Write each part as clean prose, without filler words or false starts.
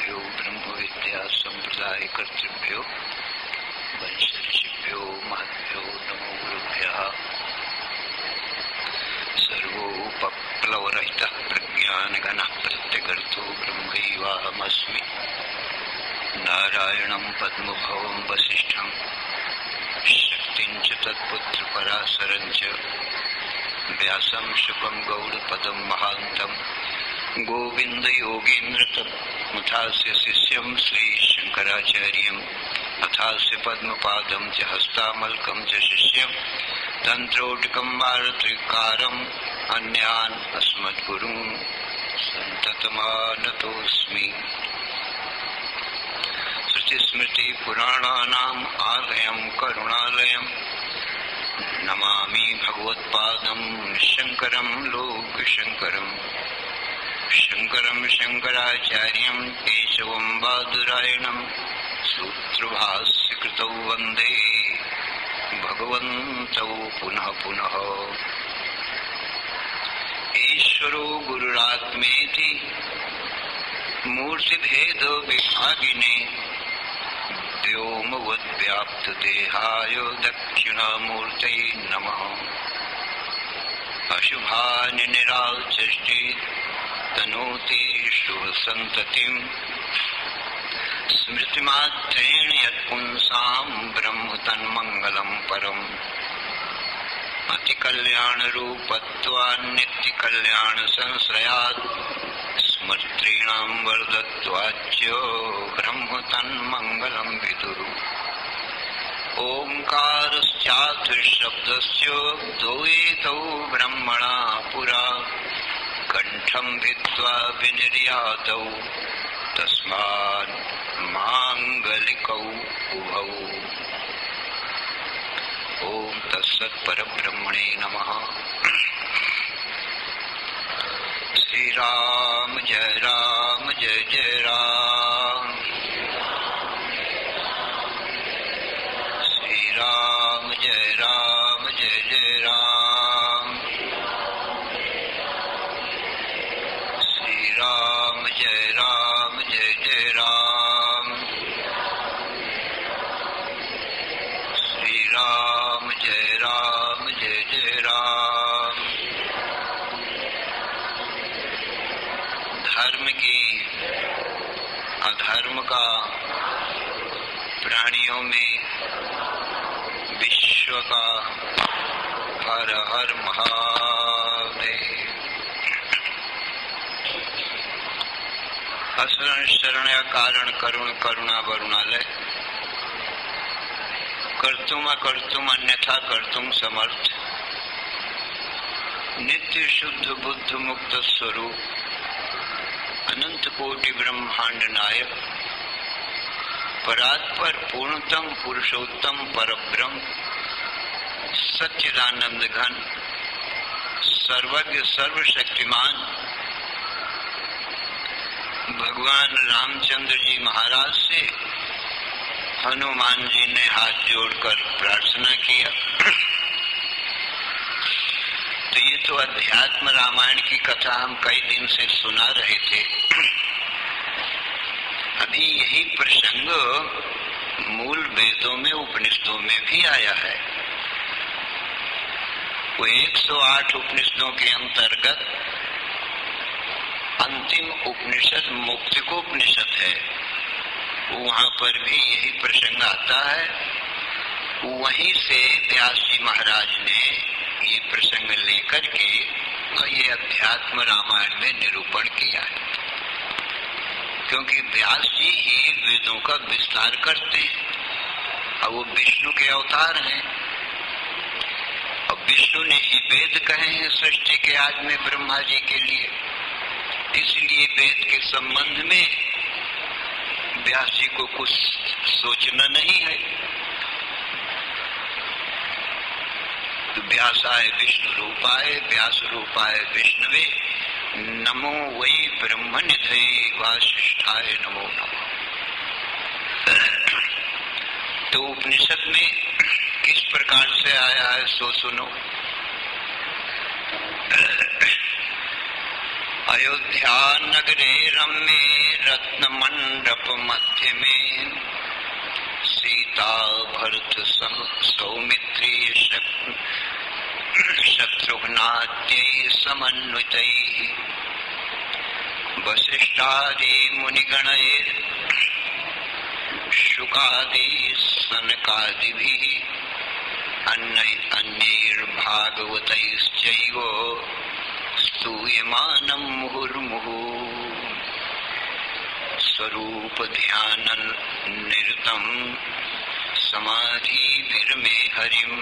आचार्येभ्यो ब्रह्म विद्या संप्रदाय कर्तृभ्यो वंश ऋषिभ्यो महद्भ्यो नमो गुरुभ्यः। सर्वोपप्लवरहितः प्रज्ञानघनः प्रत्यगर्थो ब्रह्मैवाहमस्मि। नारायणं पद्मभवं वसिष्ठं शक्तिं च तत्पुत्रपराशरं च व्यासं शुकं गौडपदं महान्तं गोविंद योगीन्द्र तथास्य शिष्यं श्रीशंकराचार्यं तथास्य पद्मपादं च हस्तामलकं च शिष्यं तंत्रोटकं वार्तिकारम् अन्यान् अस्मद्गुरून् सन्ततमानतोऽस्मि। श्रुतिस्मृति पुराणानाम् आलयं करुणालयं नमामि भगवत्पादं शंकरं लोकशंकरं। शंकरं शंकराचार्यं केशवं बादरायणं सूत्रभाष्यकृतौ वन्दे भगवन्तौ पुनः पुनः। ईश्वरो गुरुरात्मेति मूर्तिभेद विभागिने व्योमवद्व्याप्तदेहाय दक्षिणामूर्तये नमः। अशुभानि निराचष्टे तनोति शुभसन्ततिं स्मृतिमात्रेण यत्पुंसां ब्रह्म तन्मङ्गलं परम्। अतिकल्याणरूपत्वान् नित्यकल्याणसंश्रयात् स्मृतीणां वर्धत्वाच्च ब्रह्म तन्मङ्गलं विदुः। ओङ्कारश्चार्थशब्दस्य द्वैतौ ब्रह्मणा पुरा कंठं भित्त्वा विनिर्यातौ तस्मात् मांगलिकौ उभौ। ओम तत्सत् परब्रह्मणे नमः। श्री राम जय जय राम। श्री राम जय जय राम। श्री राम जय जय राम। श्री राम जय जय राम। धर्म की अधर्म का प्राणियों में विश्व का हर हर महादेव। असरण शरण या कारण करुण करुणा वरुणालय कर्तुम अकर्तुम अन्यथा कर्तुम समर्थ नित्य शुद्ध बुद्ध मुक्त स्वरूप अनंत कोटि ब्रह्मांड नायक परात्पर पूर्णतम पुरुषोत्तम परब्रह्म सच्चिदानंद घन सर्वज्ञ सर्वशक्तिमान भगवान रामचंद्र जी महाराज से हनुमान जी ने हाथ जोड़कर प्रार्थना किया। तो ये तो अध्यात्म रामायण की कथा हम कई दिन से सुना रहे थे। अभी यही प्रसंग मूल वेदों में उपनिषदों में भी आया है। वो 108 उपनिषदों के अंतर्गत अंतिम उपनिषद मुक्तिकोपनिषद है। वहां पर भी यही प्रसंग आता है। वहीं से व्यास जी महाराज ने ये प्रसंग लेकर के और ये अध्यात्म रामायण में निरूपण किया है। क्योंकि व्यास जी ही वेदों का विस्तार करते हैं और वो विष्णु के अवतार हैं और विष्णु ने ही वेद कहे हैं सृष्टि के आदि में ब्रह्मा जी के लिए। इसलिए वेद के संबंध में व्यास जी को कुछ सोचना नहीं है। तो व्यासाय विष्णु रूपाय व्यास रूपाय विष्णुवे नमो वै ब्रह्मनिधये वासिष्ठाय नमो नमः। तो उपनिषद में किस प्रकार से आया है सो सुनो। अयोध्या नगरे रम्ये रत्नमंड मंडप मध्य में सीता भरत सौमित्री शत्रुघ्नाद्यै समन्वितैः वसिष्ठादि मुनिगणैः शुकादि सनकादिभिः अन्यैर्भागवतैश्चैव स्तूयमानं मुहुर्मुहुः स्वरूप ध्यान निरतं समाधिभिर्मे हरिम्।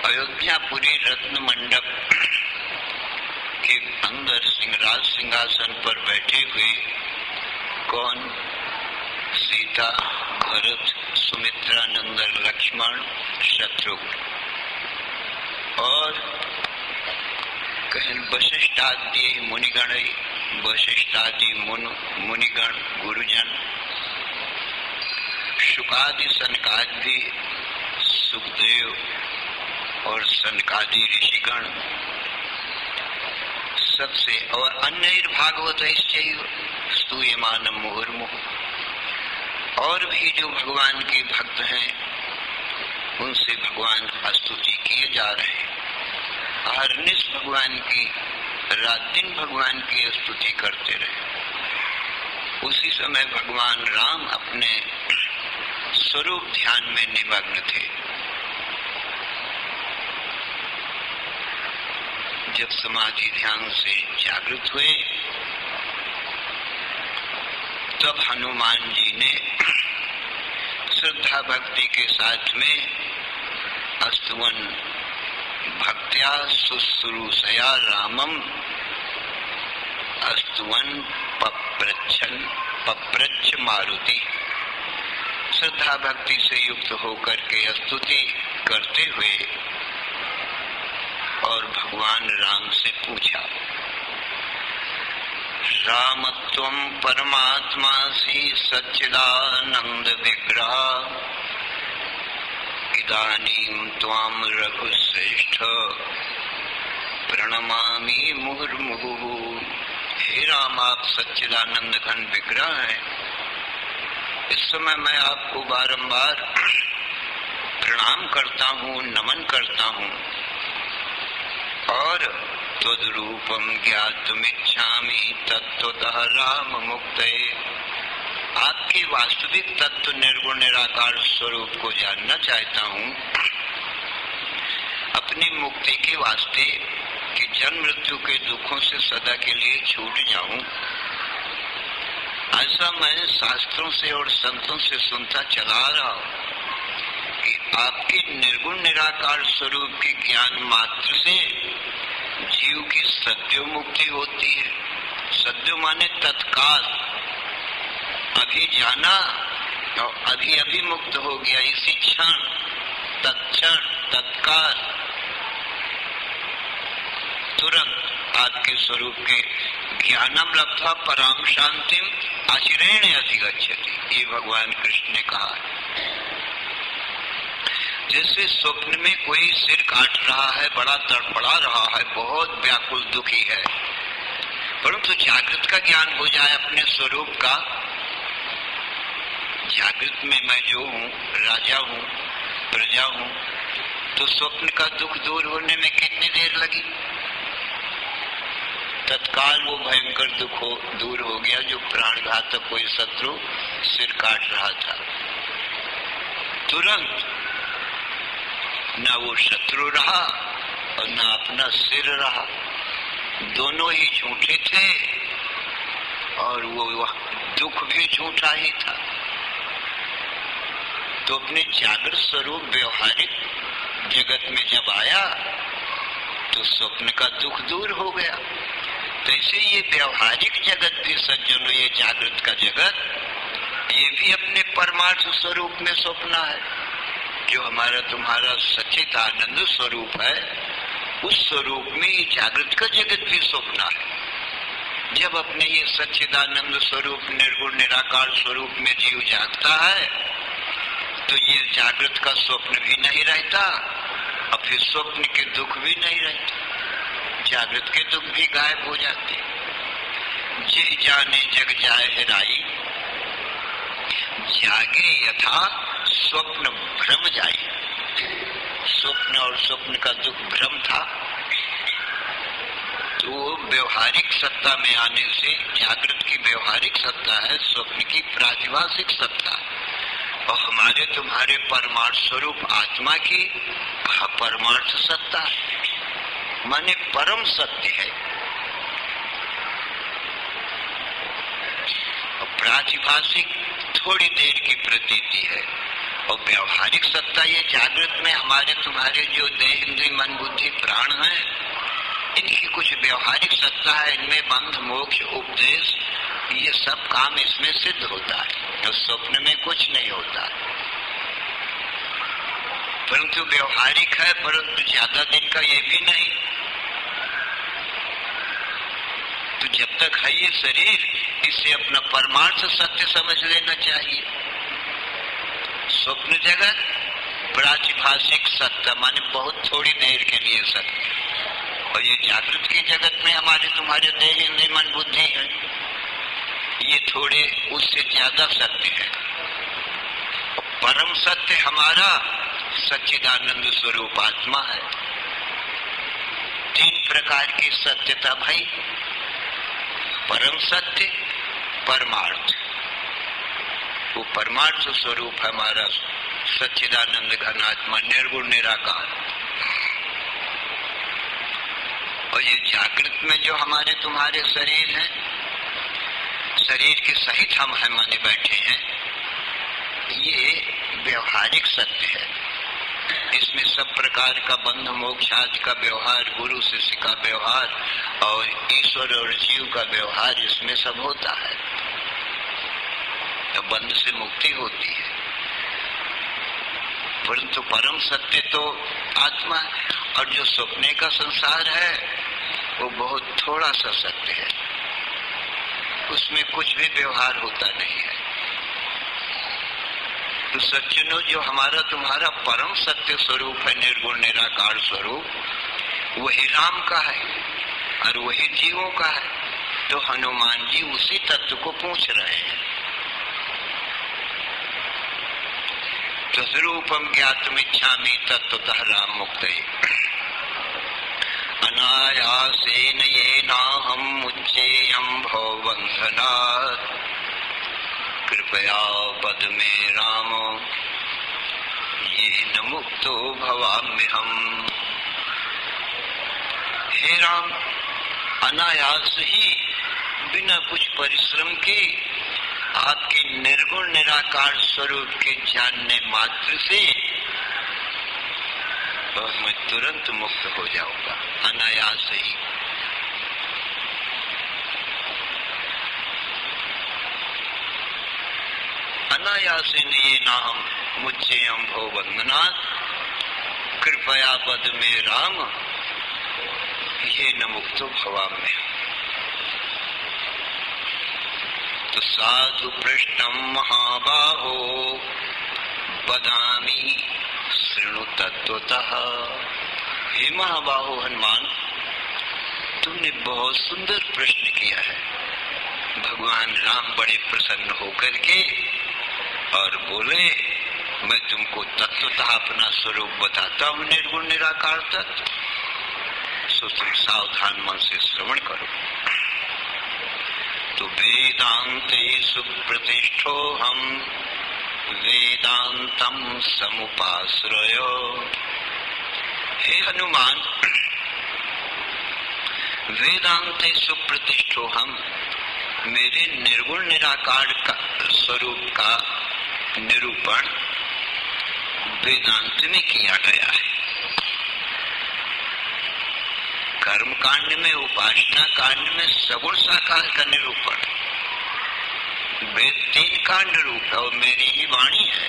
अयोध्यापुरी रत्न मंडप के अंदर सिंहराज सिंहासन पर बैठे हुए कौन? सीता, भरत, सुमित्रा, नंदन, लक्ष्मण, शत्रुघ्न और कहीं वशिष्ठादि मुनिगण, वशिष्ठादि मुनिगण गुरुजन, शुकादि सनकादि सुखदेव और सनकादि ऋषिगण सबसे, और अन्य भागवत स्तूयमानम मुहुर्मुहुः, और भी जो भगवान के भक्त हैं उनसे भगवान स्तुति किए जा रहे हैं। अहर्निश भगवान की, रात दिन भगवान की स्तुति करते रहे। उसी समय भगवान राम अपने स्वरूप ध्यान में निमग्न थे। जब समाधि ध्यान से जागृत हुए तब हनुमान जी ने श्रद्धा भक्ति के साथ में स्तुवन भक्त्या शुश्रूषया रामम स्तुवन पप्रच्छ मारुति, श्रद्धा भक्ति से युक्त होकर के स्तुति करते हुए और भगवान राम से पूछा, राम त्वं परमात्मासि सच्चिदानंद विग्रह इदानीं त्वां रघुश्रेष्ठ प्रणमामि मुहुर्मुहुः। हे राम, आप सच्चिदानंद घन विग्रह हैं। इस समय मैं आपको बारंबार प्रणाम करता हूँ, नमन करता हूँ और त्वद्रूपम ज्ञातुमिच्छामि तत्त्वतः राम मुक्तये, आपके वास्तविक तत्व निर्गुण निराकार स्वरूप को जानना चाहता हूँ अपनी मुक्ति के वास्ते, कि जन्म मृत्यु के दुखों से सदा के लिए छूट जाऊं। ऐसा मैं शास्त्रों से और संतों से सुनता चला रहा हूँ कि आपके निर्गुण निराकार स्वरूप के ज्ञान मात्र से जीव की सद्यो मुक्ति होती है। सद्यो माने तत्काल, अभी जाना और अभी अभी मुक्त हो गया, इसी क्षण, तत्क्षण, तत्काल, तुरंत आपके स्वरूप के ज्ञानम लब्ध्वा पराम शांतिम आचिरेण अधिगच्छति, ये भगवान कृष्ण ने कहा है। जैसे स्वप्न में कोई सिर काट रहा है, बड़ा तड़पड़ा रहा है, बहुत व्याकुल दुखी है, परंतु जागृत का ज्ञान हो जाए अपने स्वरूप का, जागृत में मैं जो हूँ, राजा हूँ, प्रजा हूँ, तो स्वप्न का दुख दूर होने में कितनी देर लगी? तत्काल वो भयंकर दुख दूर हो गया जो प्राणघातक कोई शत्रु सिर काट रहा था। तुरंत न वो शत्रु रहा और न अपना सिर रहा, दोनों ही झूठे थे और वो दुख भी झूठा ही था। तो अपने जागृत स्वरूप व्यवहारिक जगत में जब आया तो स्वप्न का दुख दूर हो गया। तैसे ये व्यवहारिक जगत भी सज्जनों, ये जागृत का जगत, ये भी अपने परमार्थ स्वरूप में स्वप्न है। जो हमारा तुम्हारा सच्चित आनंद स्वरूप है, उस स्वरूप में ये जागृत का जगत भी स्वप्न है। जब अपने ये सच्चिदानंद स्वरूप, निर्गुण निराकार स्वरूप में जीव जागता है तो ये जागृत का स्वप्न भी नहीं रहता और फिर स्वप्न के दुख भी नहीं रहते, जागृत के दुख भी गायब हो जाते। जे जाने जग जाए हेराई, जागे यथा स्वप्न भ्रम जाए। स्वप्न और स्वप्न का दुख भ्रम था, तो व्यवहारिक सत्ता में आने से जागृत की व्यवहारिक सत्ता है, स्वप्न की प्रातिभाषिक सत्ता, और हमारे तुम्हारे परमार्थ स्वरूप आत्मा की परमार्थ सत्ता माने परम सत्य है। प्रातिभाषिक थोड़ी देर की प्रतीति है, और व्यवहारिक सत्ता ये जागृत में हमारे तुम्हारे जो देह इंद्रिय मन बुद्धि प्राण है, इनकी कुछ व्यवहारिक सत्ता है। इनमें बंध मोक्ष उपदेश ये सब काम इसमें सिद्ध होता है, और स्वप्न में कुछ नहीं होता, परंतु व्यवहारिक है, परंतु ज्यादा दिन का ये भी नहीं। तो जब तक है ये शरीर, इसे अपना परमार्थ सत्य समझ लेना चाहिए। स्वप्न जगत प्रातिभाषिक सत्य माने बहुत थोड़ी देर के लिए सत्य, और ये जागृत की जगत में हमारे तुम्हारे देह इंद्रिय मन बुद्धि है, ये थोड़े उससे ज्यादा सत्य है। परम सत्य हमारा सच्चिदानंद स्वरूप आत्मा है। तीन प्रकार की सत्यता भाई, परम सत्य, परमार्थ, वो परमार्थ स्वरूप हमारा सच्चिदानंद घनात्मा निर्गुण निराकार। और ये जागृत में जो हमारे तुम्हारे शरीर हैं, शरीर के सहित हम है माने बैठे हैं, ये व्यवहारिक सत्य है। इसमें सब प्रकार का बंध मोक्ष आदि का व्यवहार, गुरु शिष्य का व्यवहार और ईश्वर और जीव का व्यवहार, इसमें सब होता है, तो बंध से मुक्ति होती है। परंतु परम सत्य तो आत्मा है, और जो सपने का संसार है वो बहुत थोड़ा सा सत्य है, उसमें कुछ भी व्यवहार होता नहीं है। तो सच्चिनो जो हमारा तुम्हारा परम सत्य स्वरूप है, निर्गुण निराकार स्वरूप, वही राम का है और वही जीवों का है। तो हनुमान जी उसी तत्व को पूछ रहे हैं। तद्रूपम ज्ञातुमिच्छामि तत्वतः राम मुक्तये, अनायासेन येनाहं मुच्येयं भवबन्धनात्, कृपया पद में राम येन मुक्तो भवाम्यहम्। हे राम, अनायास ही बिना कुछ परिश्रम के आपके निर्गुण निराकार स्वरूप के जानने मात्र से और मैं तुरंत मुक्त हो जाऊंगा, अनायास ही। अनायासेन येनाहं मुच्येयं भवबन्धनात्, कृपया पद में राम येन मुक्तो भवाम्यहम्। तो साधु पृष्ठम महाबाहो वदामि शृणु तत्वतः। हे महाबाहो हनुमान, तुमने बहुत सुंदर प्रश्न किया है। भगवान राम बड़े प्रसन्न होकर के और बोले, मैं तुमको तत्वतः अपना स्वरूप बताता हूँ, निर्गुण निराकार तत्व, सो तुम सावधान मन से श्रवण करो। तो वेदांतेषु प्रतिष्ठोऽहं वेदांतं समुपाश्रय। हे हनुमान, वेदांतेषु प्रतिष्ठोऽहं, मेरे निर्गुण निराकार का स्वरूप का निरूपण वेदांत में किया गया है। कर्म कांड में, उपासना कांड में सगुण साकार का निरूपण। वेद तीन कांड रूप है और मेरी ही वाणी है।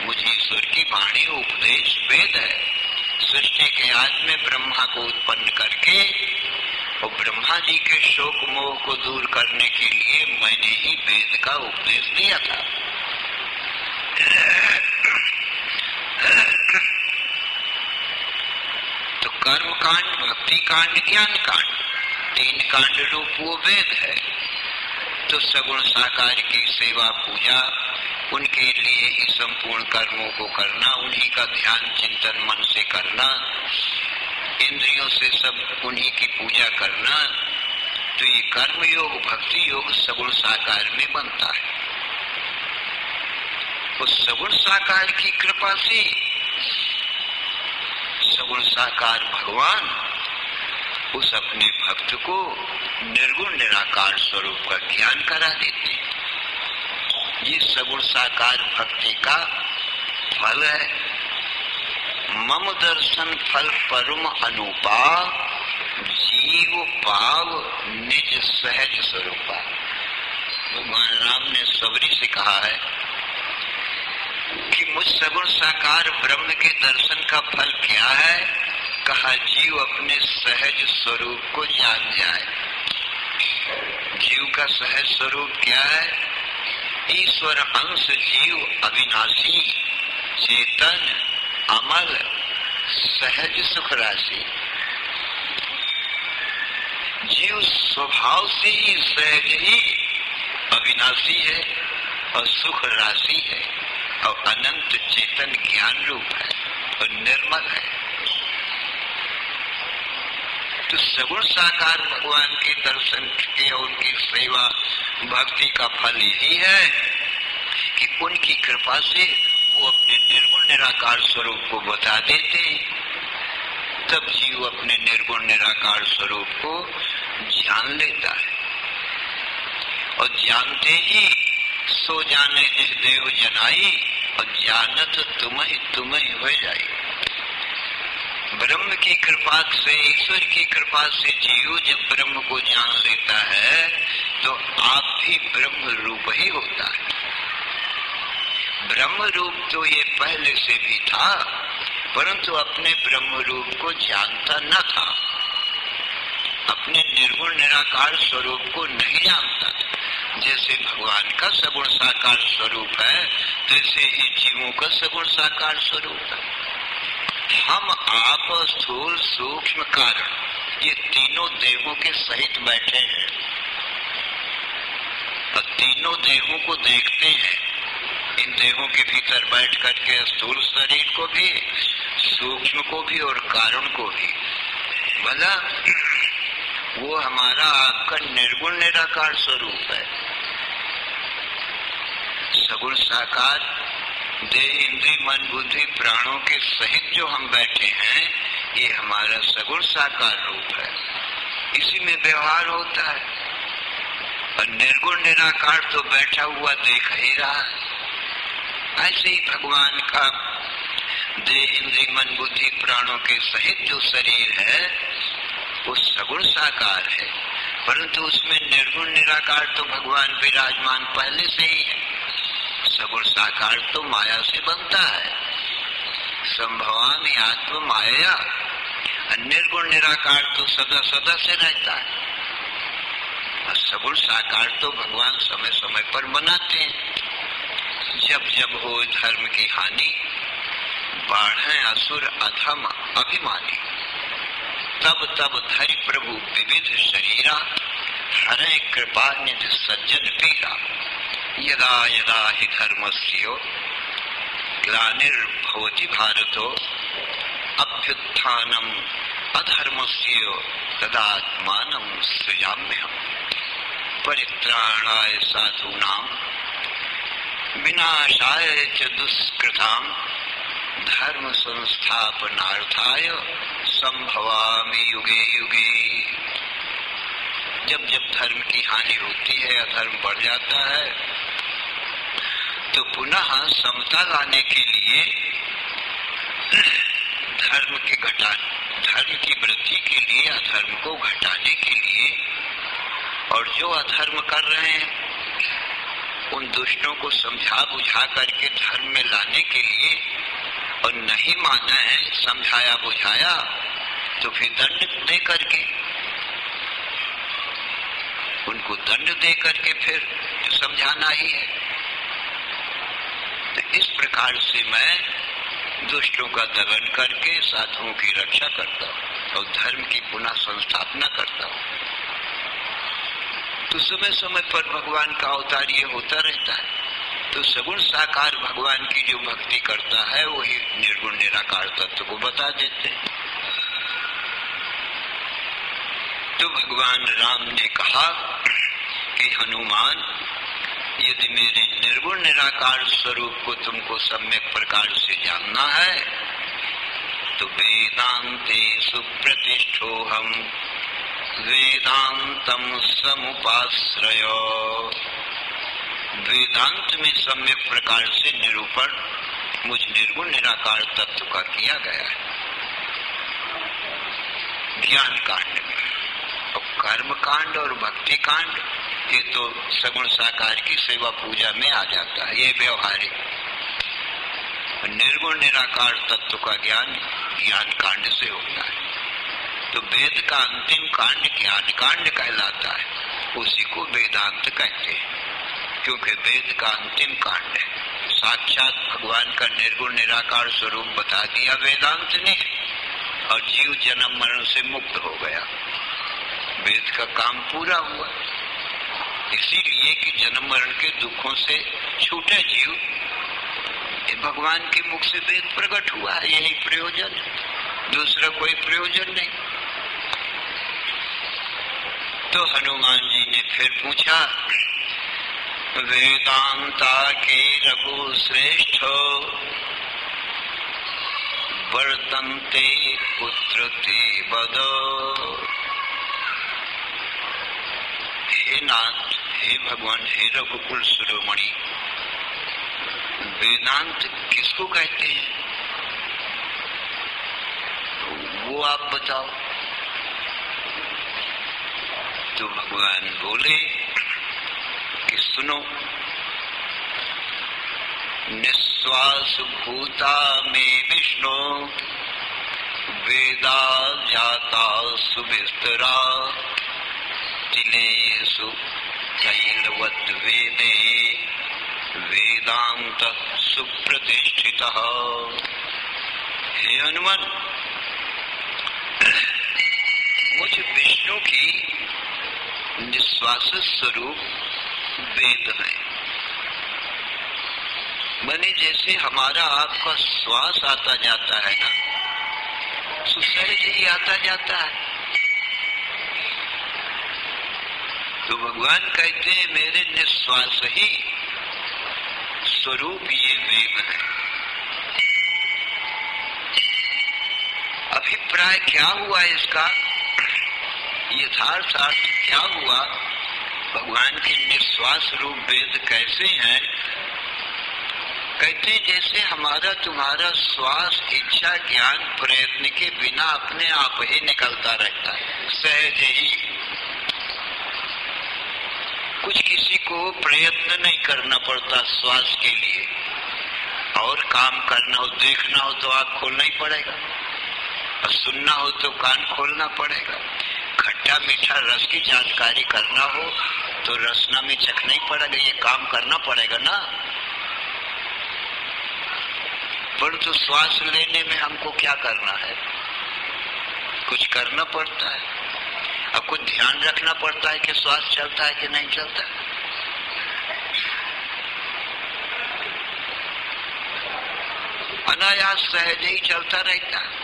मुझे ईश्वर की वाणी उपदेश वेद है। सृष्टि के आदि में ब्रह्मा को उत्पन्न करके और ब्रह्मा जी के शोक मोह को दूर करने के लिए मैंने ही वेद का उपदेश दिया था। कर्म कांड, भक्ति कांड, ज्ञान कांड, 3 कांड रूप वो वेद है। तो सगुण साकार की सेवा पूजा, उनके लिए ही संपूर्ण कर्मों को करना, उन्हीं का ध्यान चिंतन मन से करना, इंद्रियों से सब उन्हीं की पूजा करना, तो ये कर्म योग भक्ति योग सगुण साकार में बनता है। उस सगुण साकार की कृपा से सगुण साकार भगवान उस अपने भक्त को निर्गुण निराकार स्वरूप का ज्ञान करा देते हैं। ये सगुण साकार भक्ति का फल है। मम दर्शन फल परम अनुपा, जीव पाव निज सहज स्वरूपा। भगवान राम ने सबरी से कहा है कि मुझ सगुण साकार ब्रह्म के दर्शन का फल क्या है? कहा, जीव अपने सहज स्वरूप को जान जाए। जीव का सहज स्वरूप क्या है? ईश्वर अंश जीव अविनाशी, चेतन, अमल, सहज सुख राशि। जीव स्वभाव से ही सहज ही अविनाशी है और सुख राशि है और अनंत चेतन ज्ञान रूप है और निर्मल है। तो सगुण साकार भगवान के दर्शन के और उनकी सेवा भक्ति का फल यही है कि उनकी कृपा से वो अपने निर्गुण निराकार स्वरूप को बता देते, तब जीव अपने निर्गुण निराकार स्वरूप को जान लेता है। और जानते ही सो जाने जिस देव जनाई, और जानत तुम्हें हो जाए। ब्रह्म की कृपा से, ईश्वर की कृपा से जीव जब ब्रह्म को जान लेता है तो आप भी ब्रह्म रूप ही होता है। ब्रह्म रूप तो ये पहले से भी था, परंतु अपने ब्रह्म रूप को जानता न था, अपने निर्गुण निराकार स्वरूप को नहीं जानता। जैसे भगवान का सगुण साकार स्वरूप है, तैसे ही जीवों का सगुण साकार स्वरूप है। हम आप स्थूल सूक्ष्म कारण ये तीनों देहों के सहित बैठे हैं और तीनों देहों को देखते हैं। इन देहों के भीतर बैठ करके स्थूल शरीर को भी, सूक्ष्म को भी और कारण को भी। भला वो हमारा आपका निर्गुण निराकार स्वरूप है। सगुण साकार देह इंद्रिय मन बुद्धि प्राणों के सहित जो हम बैठे हैं, ये हमारा सगुण साकार रूप है। इसी में व्यवहार होता है। और निर्गुण निराकार तो बैठा हुआ देख ही रहा है। ऐसे ही भगवान का देह इंद्रिय मन बुद्धि प्राणों के सहित जो शरीर है वो सगुण साकार है, परंतु उसमें निर्गुण निराकार तो भगवान विराजमान पहले से ही है। सगुण साकार तो माया से बनता है। संभवामि आत्म माया, निर्गुण निराकार तो सदा सदा से रहता है। और सगुण साकार तो भगवान समय समय पर बनाते हैं। जब जब हो धर्म की हानि, बाढ़े असुर अधम अभिमानी, तब तब धरि प्रभु विविध शरीरा, हरे कृपा निधि सज्जन पीरा। यदा यदा हि धर्मस्य ग्लानिर्भवति भारतो, अभ्युत्थानम् अधर्मस्य तदात्मानं सृजाम्यहम्। परित्राणाय साधूनां विनाशाय च दुष्कृतां, धर्म संस्थापनार्थाय संभवामि युगे युगे। जब जब धर्म की हानि होती है, अधर्म बढ़ जाता है, तो पुनः समता लाने के लिए धर्म की वृद्धि के लिए, अधर्म को घटाने के लिए, और जो अधर्म कर रहे हैं उन दुष्टों को समझा बुझा करके धर्म में लाने के लिए, और नहीं माना है, समझाया बुझाया तो फिर दंड दे करके, उनको दंड दे करके फिर तो समझाना ही है। तो इस प्रकार से मैं दुष्टों का दमन करके साधुओं की रक्षा करता हूँ और धर्म की पुनः संस्थापना करता हूँ। तो समय समय पर भगवान का अवतार ये होता रहता है। तो सगुण साकार भगवान की जो भक्ति करता है वही निर्गुण निराकार तत्व को बता देते हैं। तो भगवान राम ने कहा कि हनुमान, यदि मेरे निर्गुण निराकार स्वरूप को तुमको सम्यक प्रकार से जानना है तो वेदांते सुप्रतिष्ठोहम वेदांतम समुपाश्रय। वेदांत में सम्यक प्रकार से निरूपण मुझ निर्गुण निराकार तत्व का किया गया है। ज्ञान कांड में और कर्म कांड और भक्ति कांड ये तो सगुण साकार की सेवा पूजा में आ जाता है, ये व्यवहारिक। निर्गुण निराकार तत्व का ज्ञान ज्ञान कांड से होता है। तो वेद का अंतिम कांड ज्ञान कांड कहलाता है, उसी को वेदांत कहते हैं, क्योंकि वेद का अंतिम कांड है। साक्षात भगवान का निर्गुण निराकार स्वरूप बता दिया वेदांत ने और जीव जन्म मरण से मुक्त हो गया। वेद का काम पूरा हुआ, इसीलिए कि जन्म मरण के दुखों से छूटे जीव, ये भगवान के मुख से वेद प्रकट हुआ है। यही प्रयोजन है, दूसरा कोई प्रयोजन नहीं। तो हनुमान जी ने फिर पूछा, वेदांता के रघु श्रेष्ठ वर्तन्ते पुत्र ते बद। हे नाथ, हे भगवान, हे रघुकुल शिरोमणि, वेदांत किसको कहते हैं वो आप बताओ। तो भगवान बोले कि सुनो, निश्वास भूता में विष्णु वेदा जाता सुविस्तरा तिलेषु तैलवत् वेदे वेदांत सुप्रतिष्ठितः। हे हनुमान, मुझ विष्णु की निश्वास स्वरूप वेद है। माने जैसे हमारा आपका श्वास आता जाता है ना, सहज ही आता जाता है। तो भगवान कहते हैं मेरे निश्वास ही स्वरूप ये वेद है। अभिप्राय क्या हुआ इसका, यथार्थ अर्थ क्या हुआ, भगवान के निश्वास रूप वेद कैसे हैं? कहते जैसे हमारा तुम्हारा श्वास इच्छा ज्ञान प्रयत्न के बिना अपने आप ही निकलता रहता है, सहज ही। कुछ किसी को प्रयत्न नहीं करना पड़ता श्वास के लिए, और काम करना हो, देखना हो तो आँख खोलना ही पड़ेगा, और सुनना हो तो कान खोलना पड़ेगा। खट्टा मीठा रस की जानकारी करना हो तो रसना में चखना ही पड़ेगा, ये काम करना पड़ेगा ना। पर तो श्वास लेने में हमको क्या करना है, कुछ करना पड़ता है, अब कुछ ध्यान रखना पड़ता है कि श्वास चलता है कि नहीं चलता। अनायास सहज ही चलता रहता है।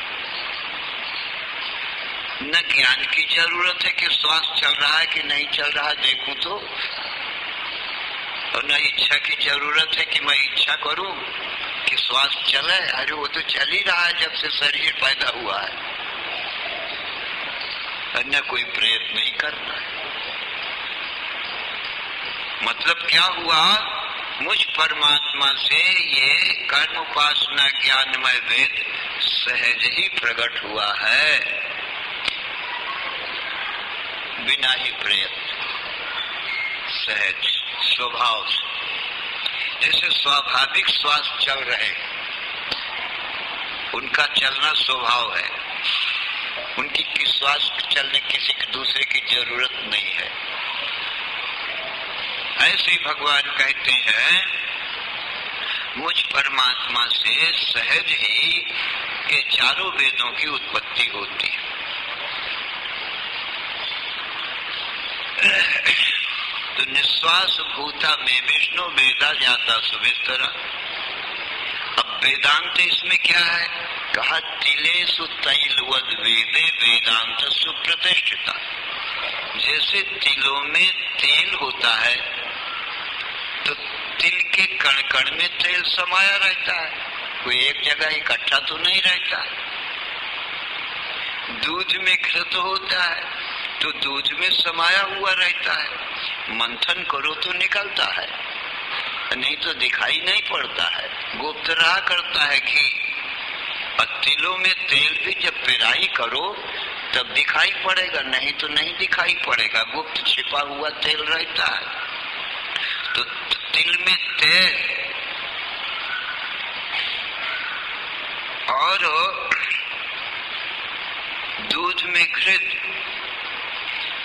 न ज्ञान की जरूरत है कि श्वास चल रहा है कि नहीं चल रहा है देखूं तो, और न इच्छा की जरूरत है कि मैं इच्छा करूं कि श्वास चले। अरे वो तो चल ही रहा है जब से शरीर पैदा हुआ है, अन्य कोई प्रयत्न नहीं करना है। मतलब क्या हुआ, मुझ परमात्मा से ये कर्म उपासना ज्ञानमय वेद सहज ही प्रकट हुआ है, बिना ही प्रयत्न, सहज स्वभाव से। जैसे स्वाभाविक श्वास चल रहे, उनका चलना स्वभाव है, उनकी श्वास चलने किसी दूसरे की जरूरत नहीं है। ऐसे ही भगवान कहते हैं मुझ परमात्मा से सहज ही ये चारों वेदों की उत्पत्ति होती है। तो निश्वास भूता में विष्णु वेदा जाता सुविस्तरा। अब वेदांत इसमें क्या है? कहा तिलेषु तैलवद वेदे वेदांत सुप्रतिष्ठिता। जैसे तिलों में तेल होता है तो तिल के कण कण में तेल समाया रहता है, कोई एक जगह इकट्ठा तो नहीं रहता। दूध में घृत होता है तो दूध में समाया हुआ रहता है, मंथन करो तो निकलता है, नहीं तो दिखाई नहीं पड़ता है, गुप्त रहा करता है घी। और तिलों में तेल भी जब पेराई करो तब दिखाई पड़ेगा, नहीं तो नहीं दिखाई पड़ेगा, गुप्त छिपा हुआ तेल रहता है। तो तिल में तेल और दूध में घृत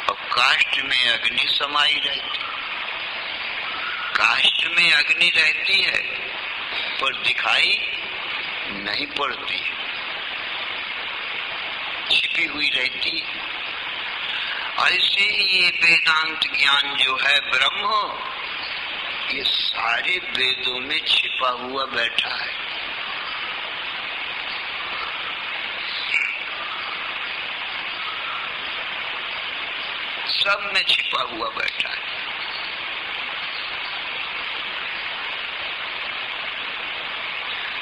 और काष्ठ में अग्नि समाई रहती। काष्ठ में अग्नि रहती है पर दिखाई नहीं पड़ती, छिपी हुई रहती है। ऐसे ही ये वेदांत ज्ञान जो है ब्रह्म, ये सारे वेदों में छिपा हुआ बैठा है। सब में छिपा हुआ बैठा है।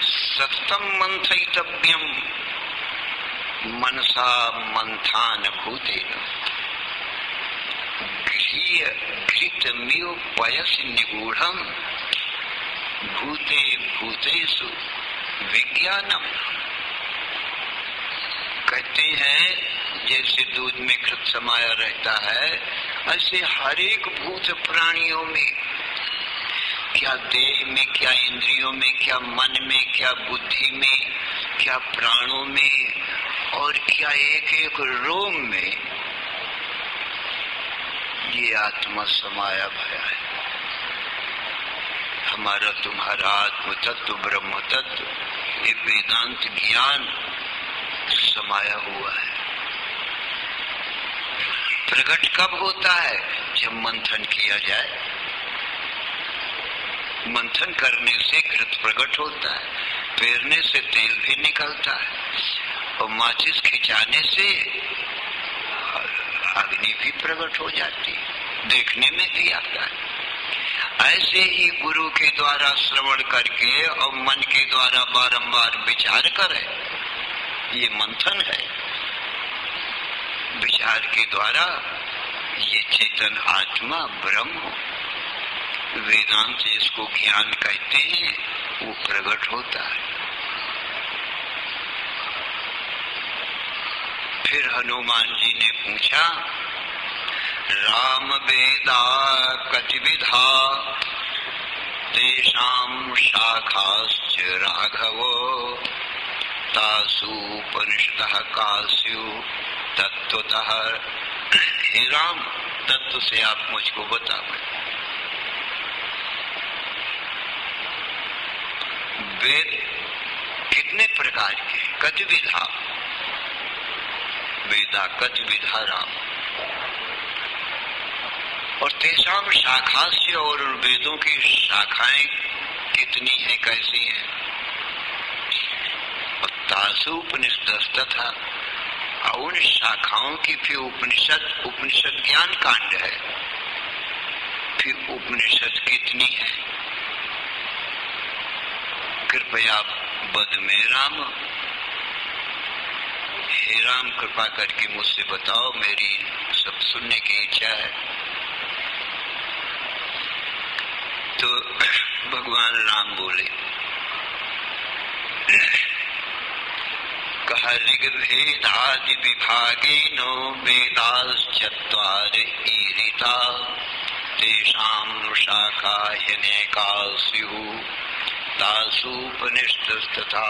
सततम मंथयितव्यम मनसा मंथान भूतेन घृतमिव पयसि निगूढ़म भूते भूतेषु विज्ञानम। कहते हैं जैसे दूध में घृत समाया रहता है, ऐसे हर एक भूत प्राणियों में, क्या देह में, क्या इंद्रियों में, क्या मन में, क्या बुद्धि में, क्या प्राणों में, और क्या एक एक रोम में ये आत्मा समाया भया है। हमारा तुम्हारा आत्म तत्व ब्रह्म तत्व, ये वेदांत ज्ञान समाया हुआ है। प्रकट कब होता है? जब मंथन किया जाए। मंथन करने से घृत प्रकट होता है, पेरने से तेल भी निकलता है, और माचिस खिंचाने से अग्नि भी प्रकट हो जाती है, देखने में भी आता है। ऐसे ही गुरु के द्वारा श्रवण करके और मन के द्वारा बारंबार विचार करे, ये मंथन है। विचार के द्वारा ये चेतन आत्मा ब्रह्म, वेदांत जिसको ज्ञान कहते हैं, वो प्रकट होता है। फिर हनुमान जी ने पूछा, राम वेदा कतिविधा तेषां शाखाश्च राघवो तासूपनिषदः कास्यु तत्वतः। हे राम, तत्व से आप मुझको बताओ, वेद कितने प्रकार के? कतिविधा, वेदा कतिविधा राम, और तेषाम शाखास्य, और वेदों की शाखाएं कितनी हैं, कैसी हैं? और तासु उपनिषद तथा, उन शाखाओं की फिर उपनिषद ज्ञान कांड है, फिर उपनिषद कितनी है? कृपया बद में राम, हे राम कृपा करके मुझसे बताओ, मेरी सब सुनने की इच्छा है। तो भगवान राम बोले, कहा ऋग्वेदादि विभागेनो वेदाश्चत्वारि ईरिता तेषां शाखायनेका स्युः तासूपनिषदस्तथा।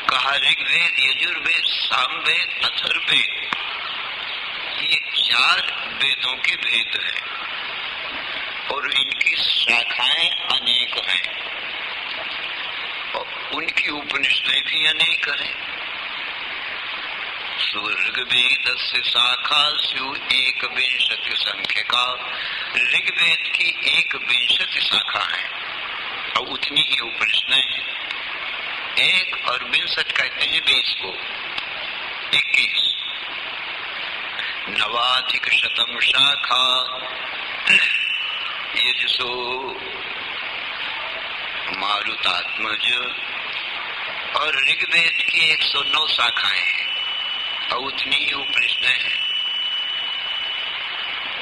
कहा ऋग्वेद, यजुर्वेद, सामवेद, अथर्ववेद, ये 4 वेदों के भेद हैं और इनकी शाखाएं अनेक हैं। और उनकी उपनिषदें भी अनेक हैं। ऋग्वेद से शाखा स्यु 21 संख्य का, ऋग्वेद की 21 शाखा है और उतनी ही उपनिषदें हैं। 1 और 62 कहते हैं 20 को, 21 नवाधिक शतम शाखा। ये जिसो मारुतात्मज और ऋग्वेद की 109 शाखाएं हैं और उतनी ही उपनिषदें हैं।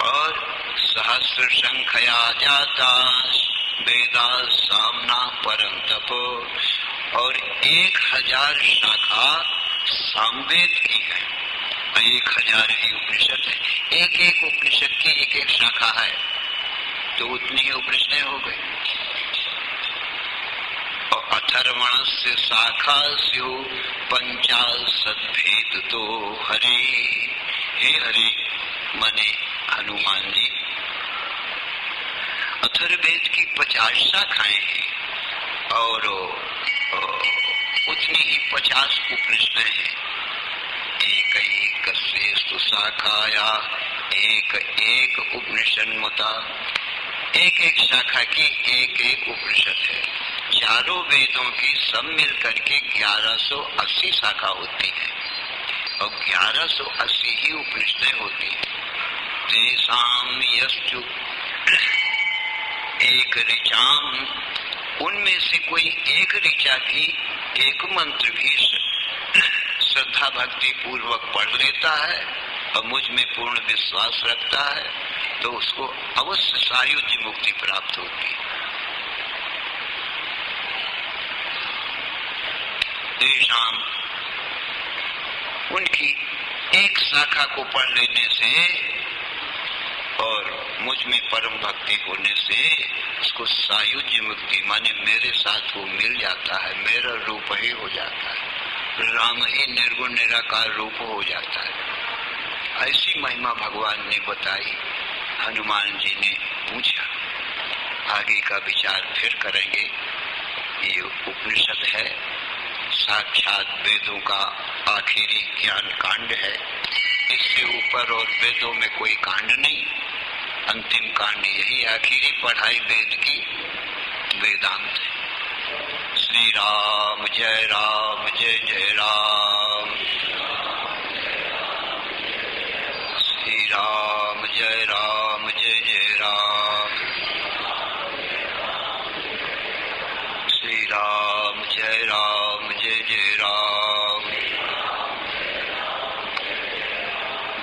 और सहस्र संख्या जाता वेदा सामना परम तप, और 1000 शाखा सामवेद की है, 1000 ही उपनिषद है। एक एक उपनिषद की एक एक शाखा है, तो उतनी ही उपनिषदें हो गई। और अथर्वण से शाखा स्यु 50 भेद तो हरे, हे हरे मने हनुमान जी। अथर्ववेद की 50 शाखाएं हैं और उतनी ही 50 उपनिषदें हैं। एक एक श्रेष्ठ शाखाया एक एक उपनिषद मता, एक एक शाखा की एक एक उपनिषद है। चारों वेदों की सब मिलकर के 1180 शाखा होती है और 1180 ही उपनिषदें होती है। तेषाम यस्तु एक ऋचाम, उनमें से कोई एक ऋचा भी, एक मंत्र भी श्रद्धा भक्ति पूर्वक पढ़ लेता है और मुझ में पूर्ण विश्वास रखता है, तो उसको अवश्य सायुज्य मुक्ति प्राप्त होती है। देशाम, उनकी एक शाखा को पढ़ लेने से और मुझ में परम भक्ति होने से उसको सायुज्य मुक्ति माने मेरे साथ वो मिल जाता है, मेरा रूप ही हो जाता है, राम ही निर्गुण निराकार रूप हो जाता है। ऐसी महिमा भगवान ने बताई। हनुमान जी ने पूछा, आगे का विचार फिर करेंगे। ये उपनिषद है, साक्षात वेदों का आखिरी ज्ञान कांड है। इससे ऊपर और वेदों में कोई कांड नहीं, अंतिम कांड यही, आखिरी पढ़ाई वेद की वेदांत है। श्री राम जय राम जय जय राम, श्री राम जय राम जय जय राम, श्री राम जय राम जय जय राम।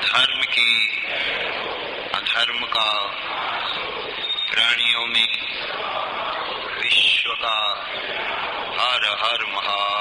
धर्म की अधर्म का, प्राणियों में विश्व का, हर हर महा